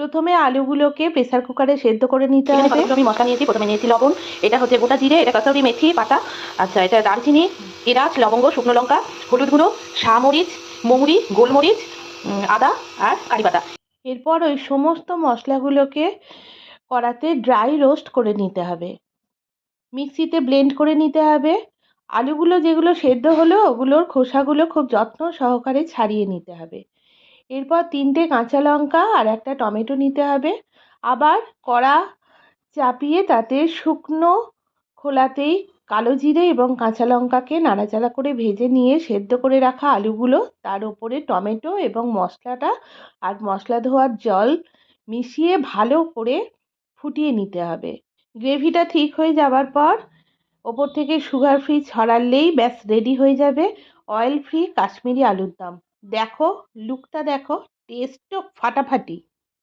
প্রথমে আলুগুলোকে প্রেসার কুকারে সেদ্ধ করে নিতে হবে। আমি মশলা নিয়েছি, প্রথমে নিয়েছি লবণ, এটা হচ্ছে গোটা জিরে, এটা কসুরি মেথি পাতা, আচ্ছা এটা দারচিনি, এলাচ, লবঙ্গ, শুকনো লঙ্কা, হলুদ গুঁড়ো, শামরিচ, মৌরি, গোলমরিচ, আদা আর কারি পাতা। এরপর ওই সমস্ত মশলাগুলোকে কড়াতে ড্রাই রোস্ট করে নিতে হবে, মিক্সিতে ব্লেন্ড করে নিতে হবে। আলুগুলো যেগুলো সেদ্ধ হলো ওগুলোর খোসাগুলো খুব যত্ন সহকারে ছাড়িয়ে নিতে হবে। এরপর 3টে কাঁচা লঙ্কা আর একটা টমেটো নিতে হবে। আবার কড়া চাপিয়ে তাতে শুকনো খোলাতেই কালো জিরে এবং কাঁচা লঙ্কাকে নাড়াচাড়া করে ভেজে নিয়ে সেদ্ধ করে রাখা আলুগুলো তার ওপরে টমেটো এবং মশলাটা আর মশলা ধোয়ার জল মিশিয়ে ভালো করে ফুটিয়ে নিতে হবে। গ্রেভিটা ঠিক হয়ে যাবার পর ওপর থেকে সুগার ফ্রি ছড়ালেই ব্যাস রেডি হয়ে যাবে অয়েল ফ্রি কাশ্মীরি আলুর দম। দেখো লুকটা, দেখো টেস্টও ফাটাফাটি।